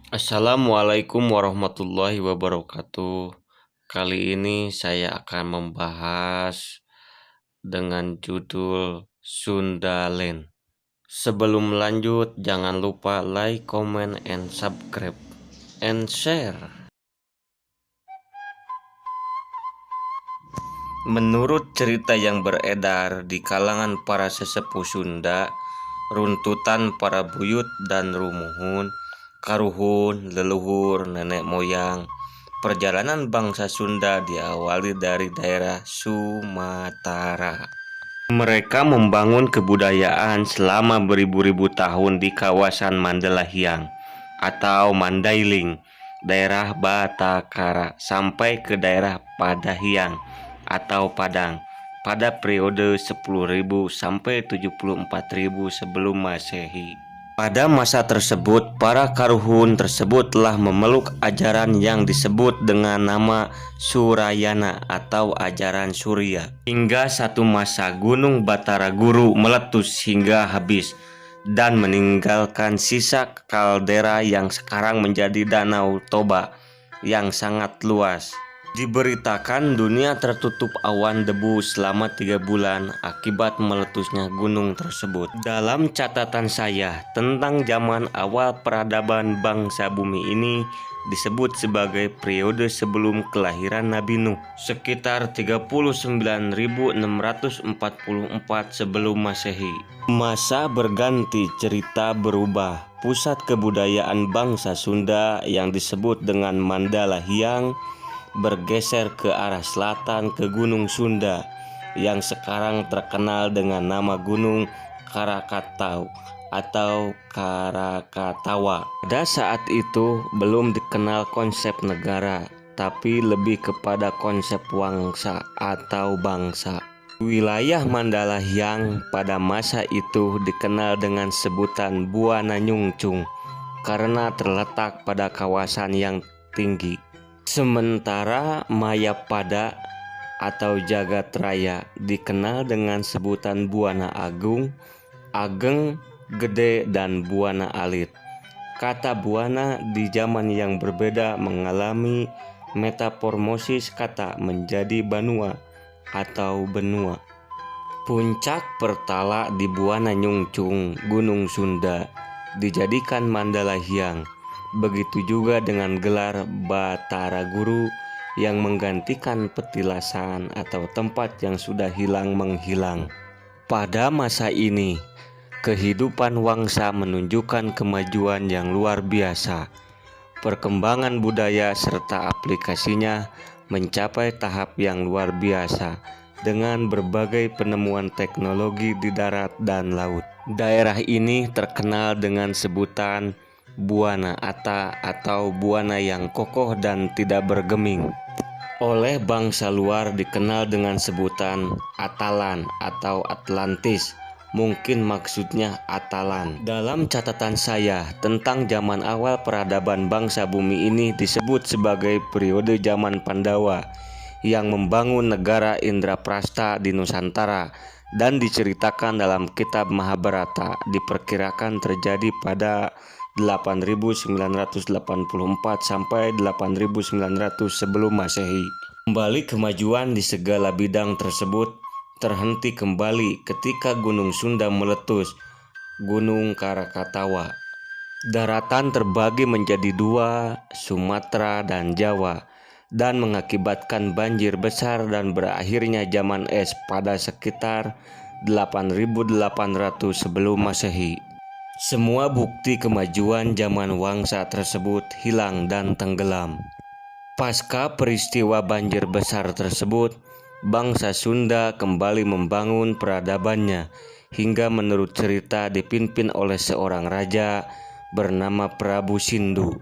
Assalamualaikum warahmatullahi wabarakatuh. Kali ini saya akan membahas dengan judul Sundaland. Sebelum lanjut, jangan lupa like, comment, and subscribe, and share. Menurut cerita yang beredar di kalangan para sesepuh Sunda, runtutan para buyut dan rumuhun, karuhun, leluhur, nenek moyang, perjalanan bangsa Sunda diawali dari daerah Sumatera. Mereka membangun kebudayaan selama beribu-ribu tahun di kawasan Mandalahiang atau Mandailing, daerah Batakara, sampai ke daerah Padahiang atau Padang pada periode 10.000 sampai 74.000 sebelum Masehi. Pada masa tersebut, para karuhun tersebut telah memeluk ajaran yang disebut dengan nama Surayana atau ajaran Surya. Hingga satu masa Gunung Batara Guru meletus hingga habis dan meninggalkan sisa kaldera yang sekarang menjadi Danau Toba yang sangat luas. Diberitakan dunia tertutup awan debu selama 3 bulan akibat meletusnya gunung tersebut. Dalam catatan saya tentang zaman awal peradaban bangsa bumi ini disebut sebagai periode sebelum kelahiran Nabi Nuh, sekitar 39.644 sebelum Masehi. Masa berganti, cerita berubah. Pusat kebudayaan bangsa Sunda yang disebut dengan Mandalahiang bergeser ke arah selatan ke Gunung Sunda yang sekarang terkenal dengan nama Gunung Krakatau atau Krakatawa. Pada saat itu belum dikenal konsep negara, tapi lebih kepada konsep wangsa atau bangsa. Wilayah Mandalahiang pada masa itu dikenal dengan sebutan Buana Nyungcung karena terletak pada kawasan yang tinggi. Sementara Mayapada atau Jagat Raya dikenal dengan sebutan Buana Agung, Ageng, Gede, dan Buana Alit. Kata Buana di zaman yang berbeda mengalami metamorfosis kata menjadi Banua atau benua. Puncak Pertala di Buana Nyungcung, Gunung Sunda, dijadikan Mandalahiang. Begitu juga dengan gelar Batara Guru yang menggantikan petilasan atau tempat yang sudah hilang menghilang. Pada masa ini, kehidupan wangsa menunjukkan kemajuan yang luar biasa. Perkembangan budaya serta aplikasinya mencapai tahap yang luar biasa dengan berbagai penemuan teknologi di darat dan laut. Daerah ini terkenal dengan sebutan Buana Ata atau buana yang kokoh dan tidak bergeming. Oleh bangsa luar dikenal dengan sebutan Atalan atau Atlantis. Mungkin maksudnya Atalan. Dalam catatan saya tentang zaman awal peradaban bangsa bumi ini disebut sebagai periode zaman Pandawa yang membangun negara Indraprastha di Nusantara dan diceritakan dalam kitab Mahabharata. Diperkirakan terjadi pada 8.984 sampai 8.900 sebelum Masehi. Kembali kemajuan di segala bidang tersebut terhenti kembali ketika Gunung Sunda meletus, Gunung Krakatawa. Daratan terbagi menjadi dua, Sumatera dan Jawa, dan mengakibatkan banjir besar dan berakhirnya zaman es pada sekitar 8.800 sebelum Masehi. Semua bukti kemajuan zaman wangsa tersebut hilang dan tenggelam. Pasca peristiwa banjir besar tersebut, bangsa Sunda kembali membangun peradabannya hingga menurut cerita dipimpin oleh seorang raja bernama Prabu Sindu.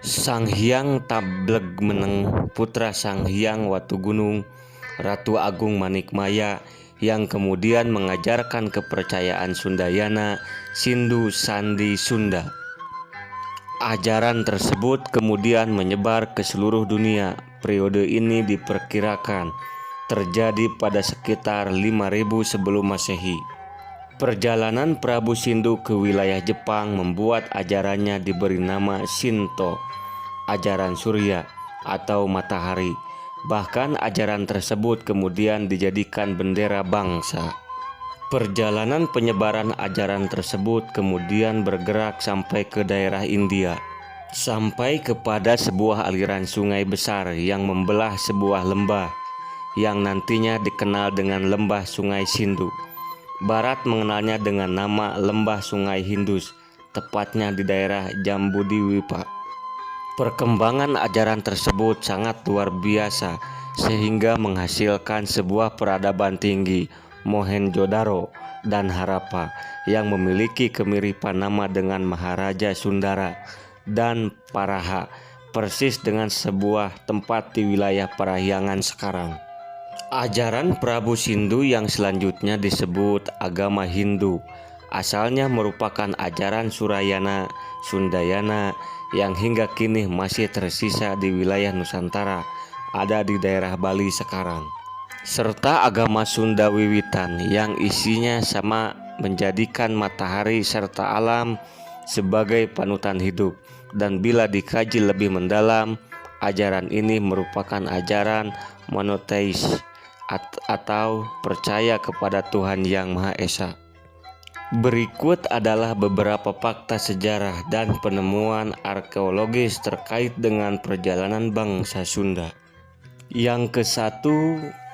Sang Hyang Tablegmeneng, putra Sang Hyang Watugunung, Ratu Agung Manikmaya, yang kemudian mengajarkan kepercayaan Sundayana Sindu Sandi Sunda. Ajaran tersebut kemudian menyebar ke seluruh dunia. Periode ini diperkirakan terjadi pada sekitar 5.000 sebelum Masehi. Perjalanan Prabu Sindu ke wilayah Jepang membuat ajarannya diberi nama Shinto, ajaran surya atau matahari. Bahkan ajaran tersebut kemudian dijadikan bendera bangsa. Perjalanan penyebaran ajaran tersebut kemudian bergerak sampai ke daerah India, sampai kepada sebuah aliran sungai besar yang membelah sebuah lembah yang nantinya dikenal dengan lembah Sungai Sindu. Barat mengenalnya dengan nama lembah Sungai Hindus, tepatnya di daerah Jambudiwipa. Perkembangan ajaran tersebut sangat luar biasa sehingga menghasilkan sebuah peradaban tinggi, Mohenjo-daro dan Harappa, yang memiliki kemiripan nama dengan Maharaja Sundara dan Paraha, persis dengan sebuah tempat di wilayah Parahyangan sekarang. Ajaran Prabu Sindu yang selanjutnya disebut agama Hindu, asalnya merupakan ajaran Surayana, Sundayana yang hingga kini masih tersisa di wilayah Nusantara, ada di daerah Bali sekarang. Serta agama Sunda Wiwitan yang isinya sama menjadikan matahari serta alam sebagai panutan hidup. Dan bila dikaji lebih mendalam, ajaran ini merupakan ajaran monoteis atau percaya kepada Tuhan Yang Maha Esa. Berikut adalah beberapa fakta sejarah dan penemuan arkeologis terkait dengan perjalanan bangsa Sunda. Yang ke-1,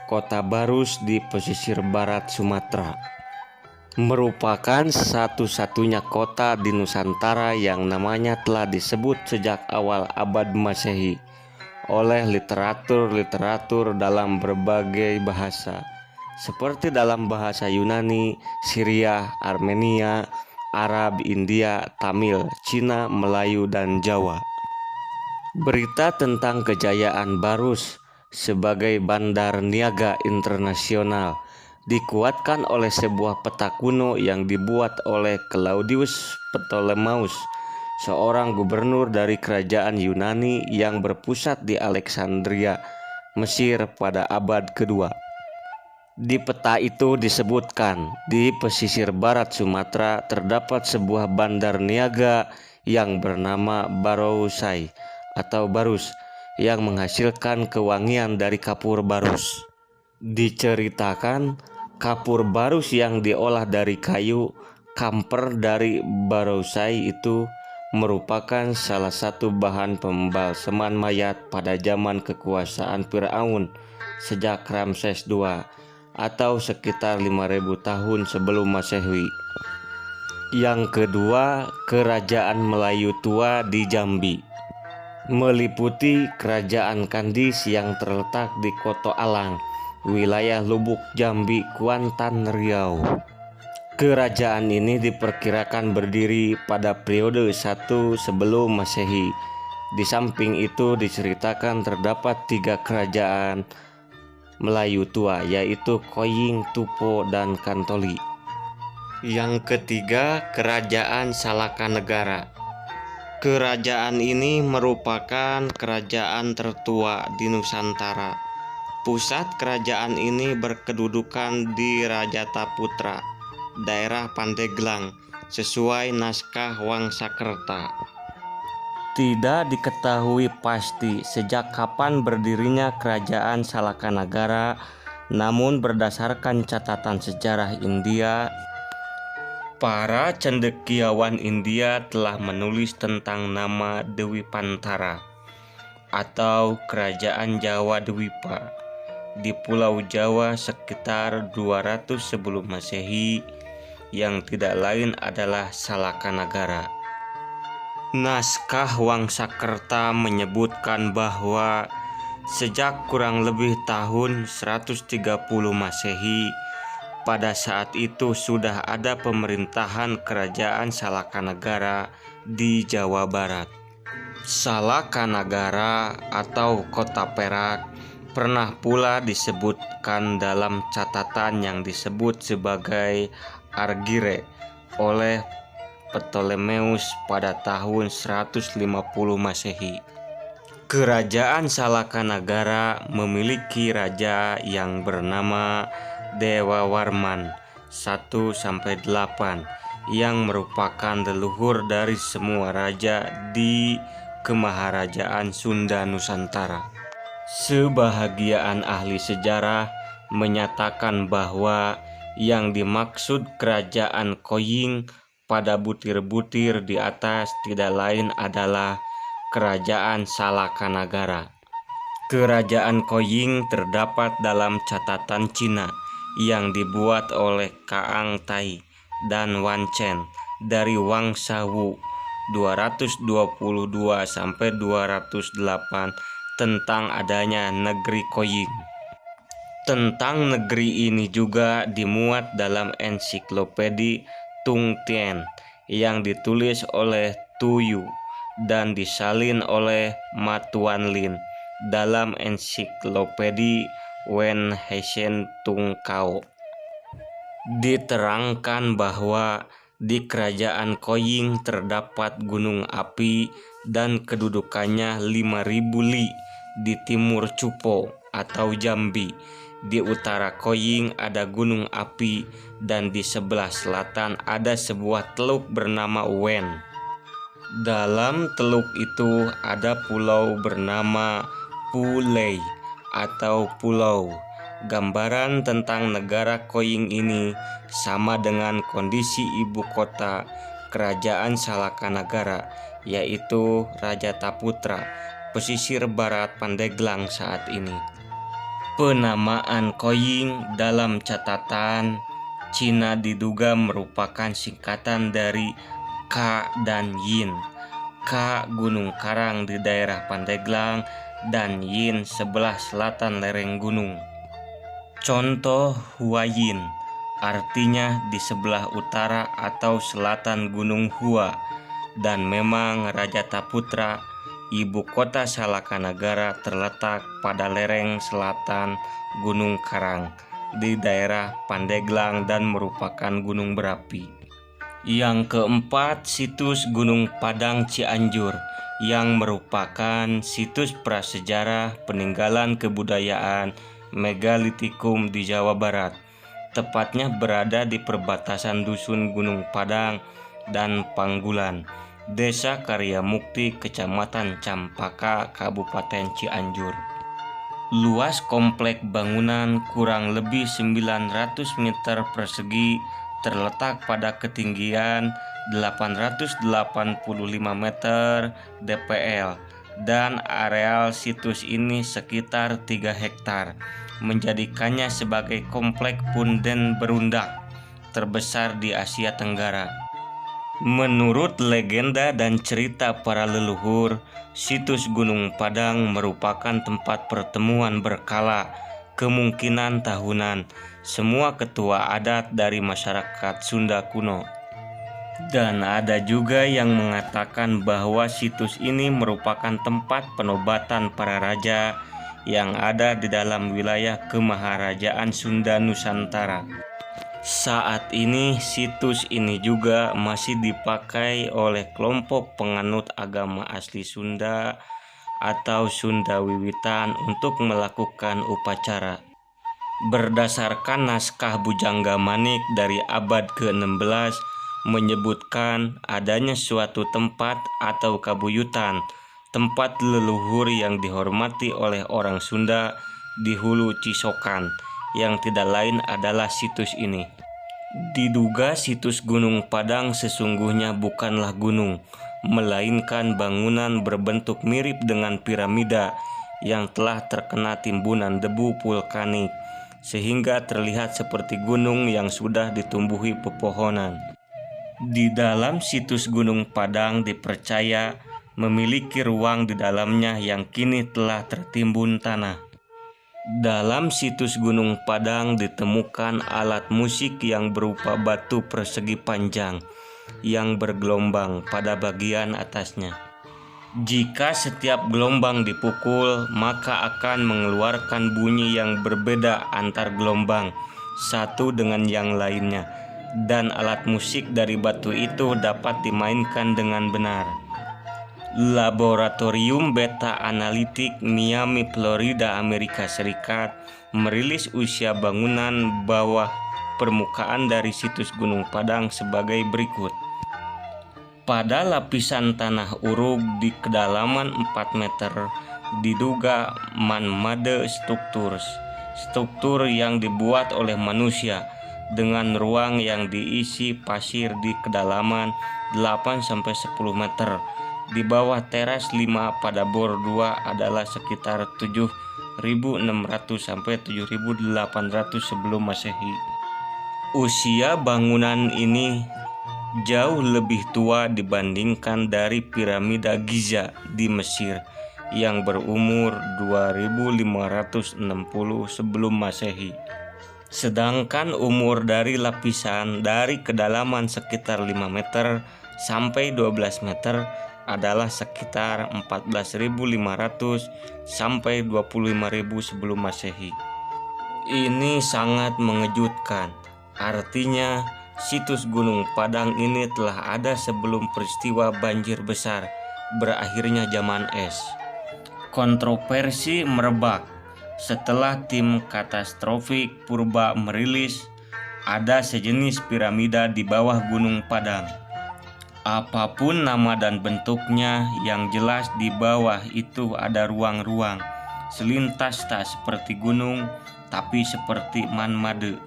Kota Barus di pesisir barat Sumatera. Merupakan satu-satunya kota di Nusantara yang namanya telah disebut sejak awal abad Masehi oleh literatur dalam berbagai bahasa, seperti dalam bahasa Yunani, Syria, Armenia, Arab, India, Tamil, Cina, Melayu, dan Jawa. Berita tentang kejayaan Barus sebagai bandar niaga internasional dikuatkan oleh sebuah peta kuno yang dibuat oleh Claudius Ptolemeus, seorang gubernur dari kerajaan Yunani yang berpusat di Alexandria, Mesir pada abad kedua. Di peta itu disebutkan di pesisir barat Sumatera terdapat sebuah bandar niaga yang bernama Barousai atau Barus yang menghasilkan kewangian dari kapur barus. Diceritakan kapur barus yang diolah dari kayu kamper dari Barousai itu merupakan salah satu bahan pembalseman mayat pada zaman kekuasaan Firaun sejak Ramses II atau sekitar 5000 tahun sebelum Masehi. Yang kedua, Kerajaan Melayu Tua di Jambi, meliputi Kerajaan Kandis yang terletak di Koto Alang, wilayah Lubuk Jambi, Kuantan, Riau. Kerajaan ini diperkirakan berdiri pada periode 1 sebelum Masehi. Di samping itu diceritakan terdapat 3 kerajaan Melayu tua, yaitu Koying, Tupo, dan Kantoli. Yang ketiga, Kerajaan Salakanegara. Kerajaan ini merupakan kerajaan tertua di Nusantara. Pusat kerajaan ini berkedudukan di Rajataputra, daerah Pandeglang, sesuai naskah Wangsakerta. Tidak diketahui pasti sejak kapan berdirinya Kerajaan Salakanagara, namun berdasarkan catatan sejarah India, para cendekiawan India telah menulis tentang nama Dewi Pantara atau Kerajaan Jawa Dwipa di Pulau Jawa sekitar 200 sebelum Masehi, yang tidak lain adalah Salakanagara. Naskah Wangsakerta menyebutkan bahwa sejak kurang lebih tahun 130 Masehi, pada saat itu sudah ada pemerintahan Kerajaan Salakanagara di Jawa Barat. Salakanagara atau Kota Perak pernah pula disebutkan dalam catatan yang disebut sebagai Argire oleh Ptolemeus pada tahun 150 Masehi. Kerajaan Salakanagara memiliki raja yang bernama Dewa Warman 1-8 yang merupakan leluhur dari semua raja di Kemaharajaan Sunda Nusantara. Sebahagian ahli sejarah menyatakan bahwa yang dimaksud kerajaan Koying pada butir-butir di atas tidak lain adalah kerajaan Salakanagara. Kerajaan Koying terdapat dalam catatan Cina yang dibuat oleh Kaang Tai dan Wan Chen dari Wangsa Wu 222-208 tentang adanya negeri Koying. Tentang negeri ini juga dimuat dalam ensiklopedi Tung Tien yang ditulis oleh Tu Yu dan disalin oleh Ma Tuan Lin dalam ensiklopedi Wen Hsien Tung Kao. Diterangkan bahwa di kerajaan Koying terdapat gunung api dan kedudukannya 5.000 li di timur Cupo atau Jambi. Di utara Koying ada gunung api dan di sebelah selatan ada sebuah teluk bernama Wen. Dalam teluk itu ada pulau bernama Pulei atau pulau. Gambaran tentang negara Koying ini sama dengan kondisi ibu kota kerajaan Salakanagara, yaitu Rajataputra, pesisir barat Pandeglang saat ini. Penamaan Koying dalam catatan Cina diduga merupakan singkatan dari Ka dan Yin. Ka Gunung Karang di daerah Pandeglang dan Yin sebelah selatan lereng gunung. Contoh Huayin artinya di sebelah utara atau selatan Gunung Hua, dan memang Rajataputra, ibu kota Salakanagara, terletak pada lereng selatan Gunung Karang di daerah Pandeglang dan merupakan gunung berapi. Yang keempat, situs Gunung Padang Cianjur yang merupakan situs prasejarah peninggalan kebudayaan megalitikum di Jawa Barat, tepatnya berada di perbatasan dusun Gunung Padang dan Panggulan, Desa Karyamukti, Kecamatan Campaka, Kabupaten Cianjur. Luas komplek bangunan kurang lebih 900 meter persegi, terletak pada ketinggian 885 meter dpl, dan areal situs ini sekitar 3 hektar, menjadikannya sebagai komplek punden berundak terbesar di Asia Tenggara. Menurut legenda dan cerita para leluhur, situs Gunung Padang merupakan tempat pertemuan berkala, kemungkinan tahunan, semua ketua adat dari masyarakat Sunda kuno. Dan ada juga yang mengatakan bahwa situs ini merupakan tempat penobatan para raja yang ada di dalam wilayah Kemaharajaan Sunda Nusantara. Saat ini situs ini juga masih dipakai oleh kelompok penganut agama asli Sunda atau Sunda Wiwitan untuk melakukan upacara. Berdasarkan naskah Bujangga Manik dari abad ke-16 menyebutkan adanya suatu tempat atau kabuyutan, tempat leluhur yang dihormati oleh orang Sunda di Hulu Cisokan, yang tidak lain adalah situs ini. Diduga situs Gunung Padang sesungguhnya bukanlah gunung, melainkan bangunan berbentuk mirip dengan piramida yang telah terkena timbunan debu vulkanik, sehingga terlihat seperti gunung yang sudah ditumbuhi pepohonan. Di dalam situs Gunung Padang dipercaya memiliki ruang di dalamnya yang kini telah tertimbun tanah. Dalam situs Gunung Padang ditemukan alat musik yang berupa batu persegi panjang yang bergelombang pada bagian atasnya. Jika setiap gelombang dipukul, maka akan mengeluarkan bunyi yang berbeda antar gelombang satu dengan yang lainnya, dan alat musik dari batu itu dapat dimainkan dengan benar. Laboratorium Beta Analitik Miami, Florida, Amerika Serikat merilis usia bangunan bawah permukaan dari situs Gunung Padang sebagai berikut. Pada lapisan tanah uruk di kedalaman 4 meter diduga man-made struktur yang dibuat oleh manusia dengan ruang yang diisi pasir di kedalaman 8-10 meter. Di bawah teras 5 pada bor 2 adalah sekitar 7.600 sampai 7.800 sebelum Masehi. Usia bangunan ini jauh lebih tua dibandingkan dari piramida Giza di Mesir yang berumur 2560 sebelum Masehi. Sedangkan umur dari lapisan dari kedalaman sekitar 5 meter sampai 12 meter adalah sekitar 14.500 sampai 25.000 sebelum Masehi. Ini sangat mengejutkan. Artinya, situs Gunung Padang ini telah ada sebelum peristiwa banjir besar berakhirnya zaman es. Kontroversi merebak setelah tim Katastrofik Purba merilis ada sejenis piramida di bawah Gunung Padang. Apapun nama dan bentuknya, yang jelas di bawah itu ada ruang-ruang selintas tak seperti gunung tapi seperti man-made.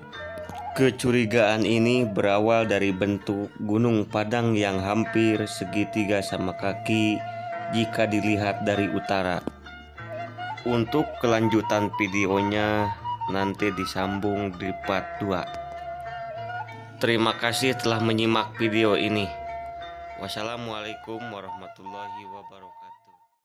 Kecurigaan ini berawal dari bentuk Gunung Padang yang hampir segitiga sama kaki jika dilihat dari utara. Untuk kelanjutan videonya nanti disambung di part 2. Terima kasih telah menyimak video ini. Wassalamualaikum warahmatullahi wabarakatuh.